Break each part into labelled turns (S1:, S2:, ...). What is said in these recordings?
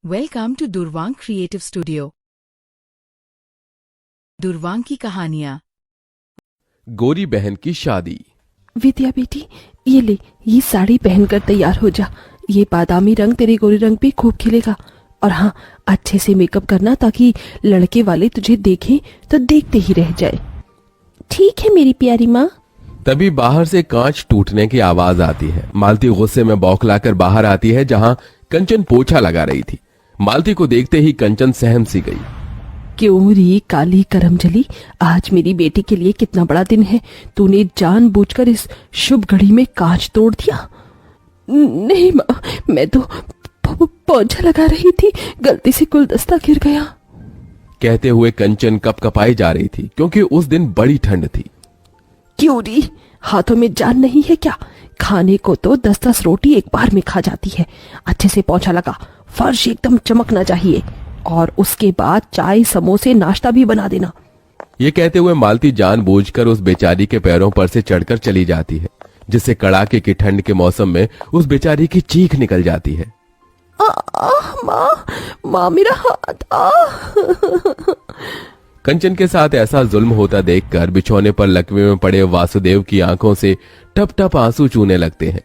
S1: Welcome to Durwang creative studio. Durwang की कहानियां।
S2: गोरी बहन की शादी।
S3: विद्या बेटी, ये ले, ये साड़ी पहनकर तैयार हो जा। ये बादामी रंग तेरे गोरे रंग पे खूब खिलेगा। और हाँ, अच्छे से मेकअप करना ताकि लड़के वाले तुझे देखें तो देखते ही रह जाए। ठीक है मेरी प्यारी माँ।
S2: तभी बाहर से कांच टूटने की आवाज आती है। मालती गुस्से में बौखलाकर बाहर आती है जहां कंचन पोछा लगा रही थी। मालती को देखते ही कंचन सहम सी गई।
S3: क्यों री काली करमजली, आज मेरी बेटी के लिए कितना बड़ा दिन है। तूने जानबूझकर इस शुभ घड़ी में कांच तोड़ दिया। नहीं माँ, मैं तो पोछा लगा रही थी, गलती से गुलदस्ता गिर गया।
S2: कहते हुए कंचन कपकपाई जा रही थी क्योंकि उस दिन बड़ी ठंड थी।
S3: क्यों री, हाथों में जान नहीं है क्या? खाने को तो 10-10 रोटी एक बार में खा जाती है। अच्छे से पोछा लगा, फर्श एकदम चमकना चाहिए। और उसके बाद चाय समोसे नाश्ता भी बना देना।
S2: ये कहते हुए मालती जानबूझकर उस बेचारी के पैरों पर से चढ़कर चली जाती है, जिससे कड़ाके की ठंड के मौसम में उस बेचारी की चीख निकल जाती है।
S3: माँ मेरा हाथ।
S2: कंचन के साथ ऐसा जुल्म होता देखकर बिछौने पर लकवे में पड़े वासुदेव की आंखों से टप टप आंसू चूने लगते हैं।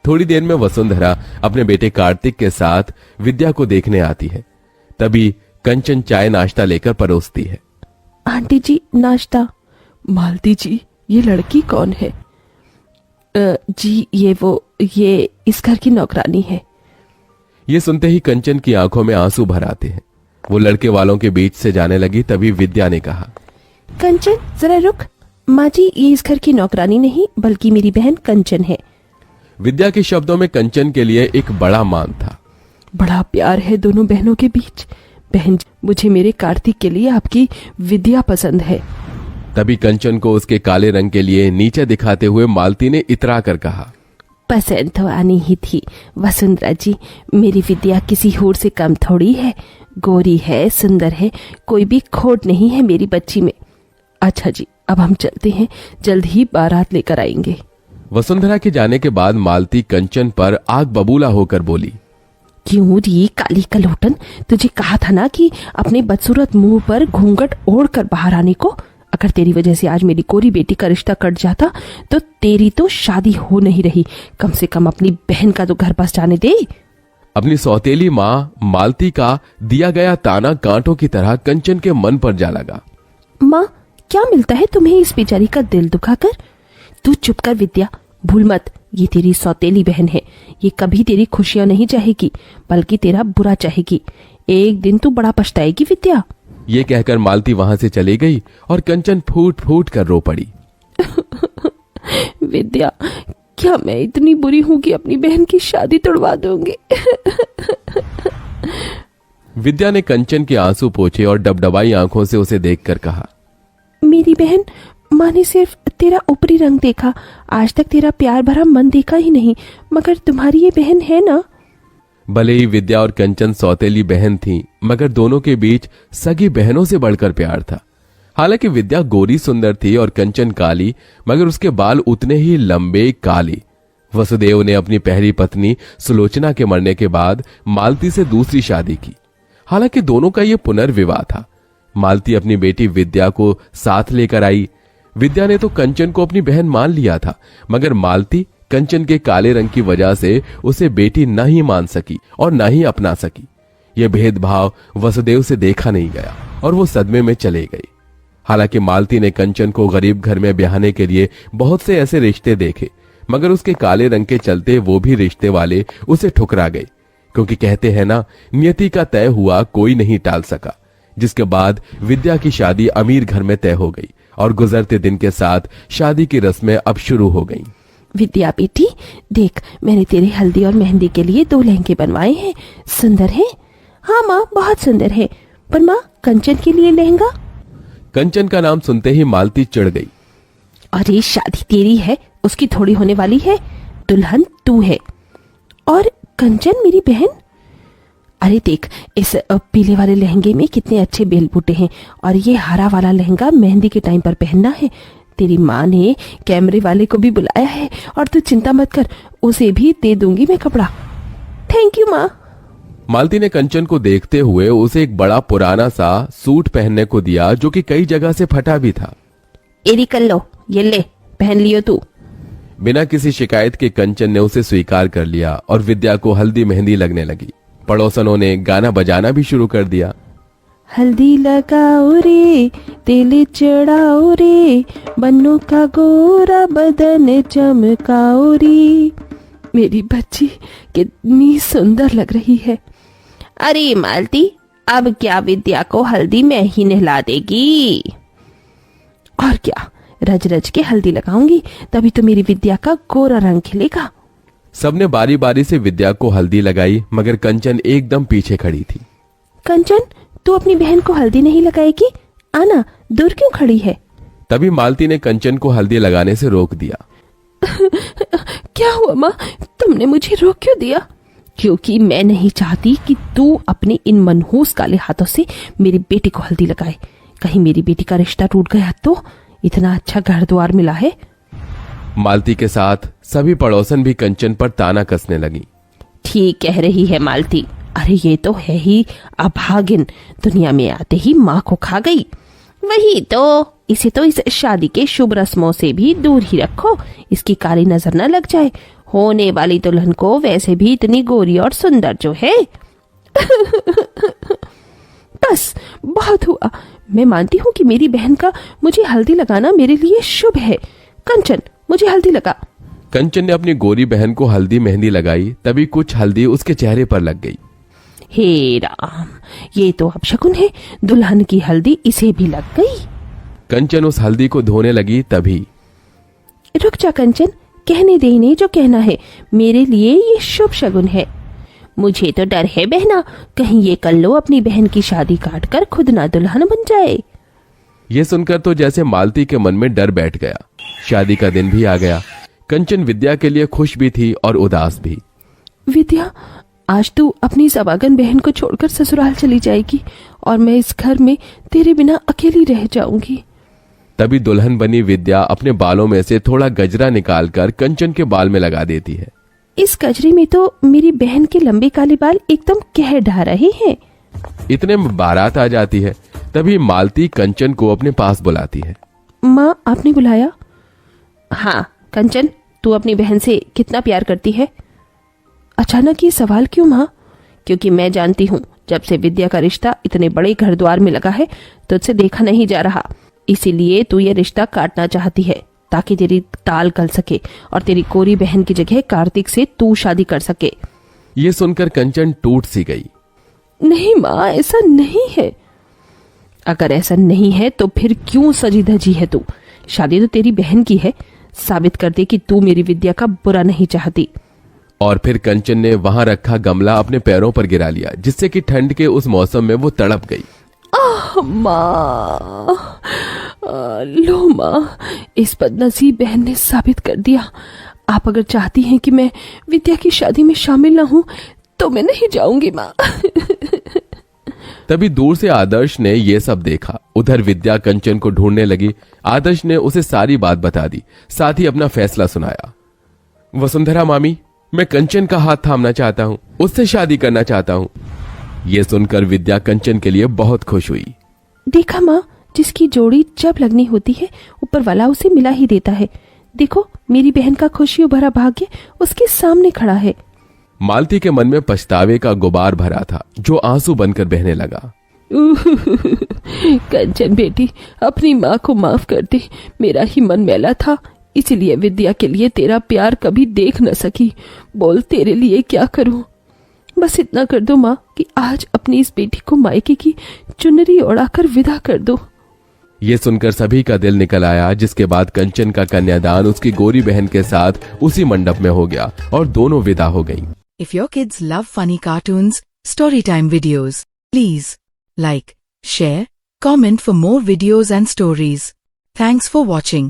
S2: थोड़ी देर में वसुंधरा अपने बेटे कार्तिक के साथ विद्या को देखने आती है। तभी कंचन चाय नाश्ता लेकर परोसती है।
S3: आंटी जी नाश्ता। मालती जी, ये लड़की कौन है? जी ये इस घर की नौकरानी है।
S2: ये सुनते ही कंचन की आंखों में आंसू भर आते हैं। वो लड़के वालों के बीच से जाने लगी। तभी विद्या ने कहा,
S3: कंचन जरा रुक। माँ जी, ये इस घर की नौकरानी नहीं बल्कि मेरी बहन कंचन है।
S2: विद्या के शब्दों में कंचन के लिए एक बड़ा मान था।
S3: बड़ा प्यार है दोनों बहनों के बीच। बहन, मुझे मेरे कार्तिक के लिए आपकी विद्या पसंद है।
S2: तभी कंचन को उसके काले रंग के लिए नीचे दिखाते हुए मालती ने इतरा कर कहा,
S3: पसंद तो आनी ही थी वसुंधरा जी। मेरी विद्या किसी होर से कम थोड़ी है। गोरी है, सुंदर है, कोई भी खोट नहीं है मेरी बच्ची में। अच्छा जी, अब हम चलते हैं, जल्द ही बारात लेकर आएंगे।
S2: वसुंधरा के जाने के बाद मालती कंचन पर आग बबूला होकर बोली,
S3: क्यों री काली कलोटन, तुझे कहा था ना कि अपने बदसूरत मुंह पर घूंघट ओढ़ कर बाहर आने को। अगर तेरी वजह से आज मेरी कोरी बेटी का रिश्ता कट जाता तो तेरी तो शादी हो नहीं रही। कम से कम अपनी बहन का तो घर बस जाने दे।
S2: अपनी सौतेली माँ मालती का दिया गया ताना कांटों की तरह कंचन के मन पर जा लगा।
S3: माँ, क्या मिलता है तुम्हें इस बेचारी का दिल दुखाकर? तू चुप कर विद्या, भूल मत, ये तेरी सौतेली बहन है। ये कभी तेरी खुशियां नहीं चाहेगी बल्कि तेरा बुरा चाहेगी। एक दिन तू बड़ा पछताएगी विद्या।
S2: ये कहकर मालती वहां से चली गई और कंचन फूट फूट कर रो पड़ी।
S3: विद्या, क्या मैं इतनी बुरी हूं कि अपनी बहन की शादी तोड़वा दूंगी?
S2: विद्या ने कंचन के आंसू पोंछे और डबडबाई आंखों से उसे देखकर कहा,
S3: मेरी बहन, माँ ने सिर्फ तेरा ऊपरी रंग देखा, आज तक तेरा प्यार भरा मन देखा ही नहीं। मगर तुम्हारी ये बहन है ना?
S2: भले ही विद्या और कंचन सौतेली बहन थीं, मगर दोनों के बीच सगी बहनों से बढ़कर प्यार था। हालांकि विद्या गोरी सुंदर थी और कंचन काली, मगर उसके बाल उतने ही लंबे काले। वसुदेव ने अपनी पहली पत्नी सुलोचना के मरने के बाद मालती से दूसरी शादी की। हालांकि दोनों का यह पुनर्विवाह था। मालती अपनी बेटी विद्या को साथ लेकर आई। विद्या ने तो कंचन को अपनी बहन मान लिया था, मगर मालती कंचन के काले रंग की वजह से उसे बेटी न ही मान सकी और न ही अपना सकी। यह भेदभाव वसुदेव से देखा नहीं गया और वो सदमे में चले गई। हालांकि मालती ने कंचन को गरीब घर में ब्याहने के लिए बहुत से ऐसे रिश्ते देखे, मगर उसके काले रंग के चलते वो भी रिश्ते वाले उसे ठुकरा गए। क्योंकि कहते हैं ना, नियति का तय हुआ कोई नहीं टाल सका। जिसके बाद विद्या की शादी अमीर घर में तय हो गई और गुजरते दिन के साथ शादी की रस्में अब शुरू हो गईं।
S3: विद्या बेटी, देख, मैंने तेरे हल्दी और मेहंदी के लिए 2 लहंगे बनवाए हैं। सुंदर है? हाँ माँ, बहुत सुंदर है। पर माँ, कंचन के लिए लहंगा?
S2: कंचन का नाम सुनते ही मालती चिढ़ गई।
S3: अरे शादी तेरी है, उसकी थोड़ी होने वाली है। दुल्हन तू है और कंचन मेरी बहन। अरे देख, इस पीले वाले लहंगे में कितने अच्छे बेल बूटे हैं और ये हरा वाला लहंगा मेहंदी के टाइम पर पहनना है। तेरी माँ ने कैमरे वाले को भी बुलाया है और तू चिंता मत कर, उसे भी दे दूंगी मैं कपड़ा। थैंक यू माँ।
S2: मालती ने कंचन को देखते हुए उसे एक बड़ा पुराना सा सूट पहनने को दिया जो कि कई जगह से फटा भी था।
S3: एरी कर लो, ये ले पहन लियो तू।
S2: बिना किसी शिकायत के कंचन ने उसे स्वीकार कर लिया और विद्या को हल्दी मेहंदी लगने लगी। पड़ोसनों ने गाना बजाना भी शुरू कर दिया।
S3: हल्दी लगाओ रे, तेल चढ़ाओ रे, बन्नों का गोरा बदन चमकाओ रे। मेरी बच्ची कितनी सुंदर लग रही है। अरे मालती, अब क्या विद्या को हल्दी में ही नहला देगी? और क्या, रज रज के हल्दी लगाऊंगी, तभी तो मेरी विद्या का गोरा रंग खिलेगा।
S2: सबने बारी बारी से विद्या को हल्दी लगाई, मगर कंचन एकदम पीछे खड़ी थी।
S3: कंचन, तू अपनी बहन को हल्दी नहीं लगाएगी? आना, दूर क्यों खड़ी है?
S2: तभी मालती ने कंचन को हल्दी लगाने से रोक दिया।
S3: क्या हुआ माँ, तुमने मुझे रोक क्यों दिया? क्योंकि मैं नहीं चाहती कि तू अपने इन मनहूस काले हाथों से मेरी बेटी को हल्दी लगाए। कहीं मेरी बेटी का रिश्ता टूट गया तो? इतना अच्छा घर द्वार मिला है।
S2: मालती के साथ सभी पड़ोसन भी कंचन पर ताना कसने लगी।
S3: ठीक कह रही है मालती, अरे ये तो है ही अभागिन, दुनिया में आते ही माँ को खा गई। वही तो, इसे तो इस शादी के शुभ रस्मों से भी दूर ही रखो, इसकी काली नजर न लग जाए। होने वाली दुल्हन को वैसे भी इतनी गोरी और सुंदर जो है। बस बहुत हुआ, मैं मानती हूँ कि मेरी बहन का मुझे हल्दी लगाना मेरे लिए शुभ है। कंचन, मुझे हल्दी लगा।
S2: कंचन ने अपनी गोरी बहन को हल्दी मेहंदी लगाई, तभी कुछ हल्दी उसके चेहरे पर लग गई।
S3: हे राम, ये तो अपशकुन है, दुल्हन की हल्दी इसे भी लग गई।
S2: कंचन उस हल्दी को धोने लगी, तभी
S3: रुक जा कंचन, कहने दे इन्हें जो कहना है। मेरे लिए ये शुभ शगुन है। मुझे तो डर है बहना, कहीं ये कल लो अपनी बहन की शादी काट कर खुद ना दुल्हन बन जाए।
S2: ये सुनकर तो जैसे मालती के मन में डर बैठ गया। शादी का दिन भी आ गया। कंचन विद्या के लिए खुश भी थी और उदास भी।
S3: विद्या, आज तू अपनी सवागन बहन को छोड़कर ससुराल चली जाएगी और मैं इस घर में तेरे बिना अकेली रह जाऊंगी।
S2: तभी दुल्हन बनी विद्या अपने बालों में से थोड़ा गजरा निकालकर कंचन के बाल में लगा देती है।
S3: इस गजरे में तो मेरी बहन के लंबे काले बाल एकदम कह ढा रहे हैं।
S2: इतने में बारात आ जाती है। तभी मालती कंचन को अपने पास बुलाती है।
S3: माँ, आपने बुलाया? हाँ कंचन, तू अपनी बहन से कितना प्यार करती है? अचानक ये सवाल क्यों माँ? क्योंकि मैं जानती हूँ जब से विद्या का रिश्ता इतने बड़े घर द्वार में लगा है तुझसे देखा नहीं जा रहा, इसीलिए तू ये रिश्ता काटना चाहती है ताकि तेरी टाल गल सके और तेरी कोरी बहन की जगह कार्तिक से तू शादी कर सके।
S2: ये सुनकर कंचन टूट सी गई।
S3: नहीं माँ, ऐसा नहीं है। अगर ऐसा नहीं है तो फिर क्यों सजी धजी है तू? शादी तो तेरी बहन की है, साबित कर दे कि तू मेरी विद्या का बुरा नहीं चाहती।
S2: और फिर कंचन ने वहां रखा गमला अपने पैरों पर गिरा लिया, जिससे कि ठंड के उस मौसम में वो तड़प गई।
S3: माँ, लो माँ, इस बदनसीब बहन ने साबित कर दिया। आप अगर चाहती हैं कि मैं विद्या की शादी में शामिल न हूं तो मैं नहीं जाऊंगी माँ।
S2: तभी दूर से आदर्श ने ये सब देखा। उधर विद्या कंचन को ढूंढने लगी। आदर्श ने उसे सारी बात बता दी, साथ ही अपना फैसला सुनाया। वसुंधरा मामी, मैं कंचन का हाथ थामना चाहता हूँ, उससे शादी करना चाहता हूँ। ये सुनकर विद्या कंचन के लिए बहुत खुश हुई।
S3: देखा माँ, जिसकी जोड़ी जब लगनी होती है ऊपर वाला उसे मिला ही देता है। देखो, मेरी बहन का खुशियों भरा भाग्य उसके सामने खड़ा है।
S2: मालती के मन में पछतावे का गुबार भरा था, जो आंसू बनकर बहने लगा।
S3: कंचन बेटी, अपनी माँ को माफ कर दे, मेरा ही मन मैला था, इसलिए विद्या के लिए तेरा प्यार कभी देख न सकी। बोल, तेरे लिए क्या करूं? बस इतना कर दो माँ कि आज अपनी इस बेटी को मायके की चुनरी ओढ़ाकर विदा कर दो।
S2: ये सुनकर सभी का दिल निकल आया, जिसके बाद कंचन का कन्यादान उसकी गोरी बहन के साथ उसी मंडप में हो गया और दोनों विदा हो गईं।
S1: If your kids love funny cartoons, storytime videos, please like, share, comment for more videos and stories. Thanks for watching.